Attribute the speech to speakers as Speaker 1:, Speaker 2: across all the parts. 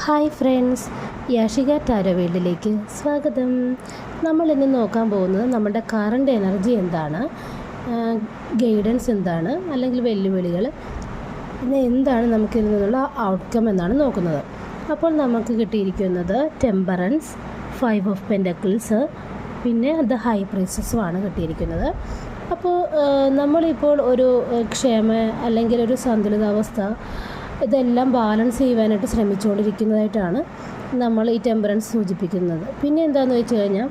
Speaker 1: Hi friends, Yashika tarot വേൾഡിലേക്ക് സ്വാഗതം. നമ്മളിന്ന് നോക്കാൻ പോകുന്നത് നമ്മുടെ കറണ്ട് എനർജി എന്താണ്, ഗൈഡൻസ് എന്താണ്, അല്ലെങ്കിൽ വെല്ലുവിളികൾ, പിന്നെ എന്താണ് നമുക്കിൽ നിന്നുള്ള ഔട്ട്കം എന്നാണ് നോക്കുന്നത്. അപ്പോൾ നമുക്ക് കിട്ടിയിരിക്കുന്നത് ടെമ്പറൻസ്, 5 ഓഫ് പെൻറ്റക്കിൾസ്, പിന്നെ ദ ഹൈ പ്രീസ്റ്റസുമാണ് കിട്ടിയിരിക്കുന്നത്. അപ്പോൾ നമ്മളിപ്പോൾ ഒരു ക്ഷേമ അല്ലെങ്കിൽ ഒരു സന്തുലിതാവസ്ഥ ഇതെല്ലാം ബാലൻസ് ചെയ്യുവാനായിട്ട് ശ്രമിച്ചുകൊണ്ടിരിക്കുന്നതായിട്ടാണ് നമ്മൾ ഈ ടെമ്പറൻസ് സൂചിപ്പിക്കുന്നത്. പിന്നെ എന്താണെന്ന് വെച്ച് കഴിഞ്ഞാൽ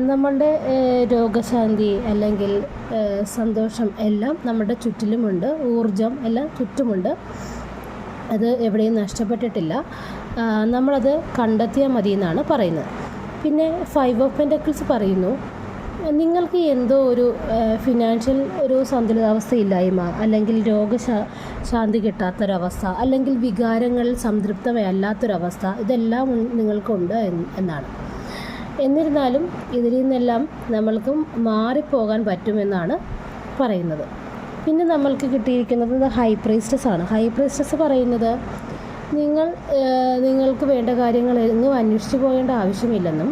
Speaker 1: നമ്മളുടെ രോഗശാന്തി അല്ലെങ്കിൽ സന്തോഷം എല്ലാം നമ്മുടെ ചുറ്റിലുമുണ്ട്, ഊർജം എല്ലാം ചുറ്റുമുണ്ട്. അത് എവിടെയും നഷ്ടപ്പെട്ടിട്ടില്ല, നമ്മളത് കണ്ടെത്തിയാൽ മതി എന്നാണ് പറയുന്നത്. പിന്നെ 5 ഓഫ് പെൻറ്റക്കിൾസ് പറയുന്നു, നിങ്ങൾക്ക് എന്തോ ഒരു ഫിനാൻഷ്യൽ ഒരു സന്തുലിതാവസ്ഥയില്ലായ്മ, അല്ലെങ്കിൽ രോഗശാന്തി കിട്ടാത്തൊരവസ്ഥ, അല്ലെങ്കിൽ വികാരങ്ങളിൽ സംതൃപ്തമല്ലാത്തൊരവസ്ഥ, ഇതെല്ലാം നിങ്ങൾക്കുണ്ട് എന്നാണ്. എന്നിരുന്നാലും ഇതിൽ നിന്നെല്ലാം നമ്മൾക്ക് മാറിപ്പോകാൻ പറ്റുമെന്നാണ് പറയുന്നത്. പിന്നെ നമ്മൾക്ക് കിട്ടിയിരിക്കുന്നത് ഹൈ പ്രീസ്റ്റസ് ആണ്. ഹൈ പ്രീസ്റ്റസ് പറയുന്നത് നിങ്ങൾക്ക് വേണ്ട കാര്യങ്ങൾ എങ്ങും അന്വേഷിച്ച് പോകേണ്ട ആവശ്യമില്ലെന്നും,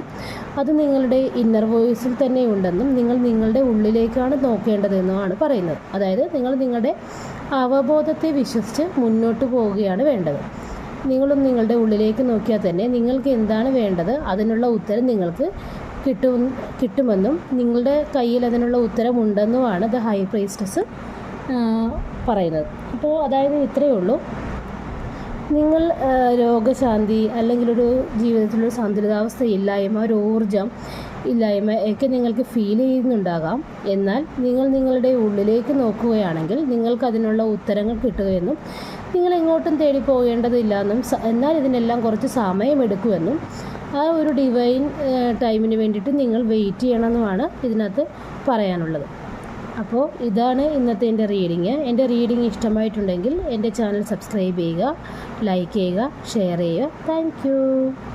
Speaker 1: അത് നിങ്ങളുടെ ഇന്നർ വോയിസിൽ തന്നെ ഉണ്ടെന്നും, നിങ്ങൾ നിങ്ങളുടെ ഉള്ളിലേക്കാണ് നോക്കേണ്ടതെന്നുമാണ് പറയുന്നത്. അതായത് നിങ്ങൾ നിങ്ങളുടെ അവബോധത്തെ വിശ്വസിച്ച് മുന്നോട്ട് പോവുകയാണ് വേണ്ടത്. നിങ്ങളും നിങ്ങളുടെ ഉള്ളിലേക്ക് നോക്കിയാൽ തന്നെ നിങ്ങൾക്ക് എന്താണ് വേണ്ടത് അതിനുള്ള ഉത്തരം നിങ്ങൾക്ക് കിട്ടുമെന്നും, നിങ്ങളുടെ കയ്യിൽ അതിനുള്ള ഉത്തരമുണ്ടെന്നുമാണ് ദ ഹൈ പ്രീസ്റ്റസ് പറയുന്നത്. അപ്പോൾ അതായത് ഇത്രയേ ഉള്ളൂ. നിങ്ങൾ രോഗശാന്തി അല്ലെങ്കിൽ ഒരു ജീവിതത്തിലൊരു സന്തുലിതാവസ്ഥ ഇല്ലായ്മ, ഒരു ഊർജം ഇല്ലായ്മ ഒക്കെ നിങ്ങൾക്ക് ഫീൽ ചെയ്യുന്നുണ്ടാകാം. എന്നാൽ നിങ്ങൾ നിങ്ങളുടെ ഉള്ളിലേക്ക് നോക്കുകയാണെങ്കിൽ നിങ്ങൾക്ക് അതിനുള്ള ഉത്തരങ്ങൾ കിട്ടുകയെന്നും, നിങ്ങൾ എങ്ങോട്ടും തേടി പോകേണ്ടതില്ല എന്നും, എന്നാൽ ഇതിനെല്ലാം കുറച്ച് സമയമെടുക്കുമെന്നും, ആ ഒരു ഡിവൈൻ ടൈമിന് വേണ്ടിയിട്ട് നിങ്ങൾ വെയിറ്റ് ചെയ്യണമെന്നുമാണ് ഇതിനകത്ത് പറയാനുള്ളത്. അപ്പോൾ ഇതാണ് ഇന്നത്തെ എൻ്റെ റീഡിങ്. എൻ്റെ റീഡിങ് ഇഷ്ടമായിട്ടുണ്ടെങ്കിൽ എൻ്റെ ചാനൽ സബ്സ്ക്രൈബ് ചെയ്യുക, ലൈക്ക് ചെയ്യുക, ഷെയർ ചെയ്യുക. താങ്ക്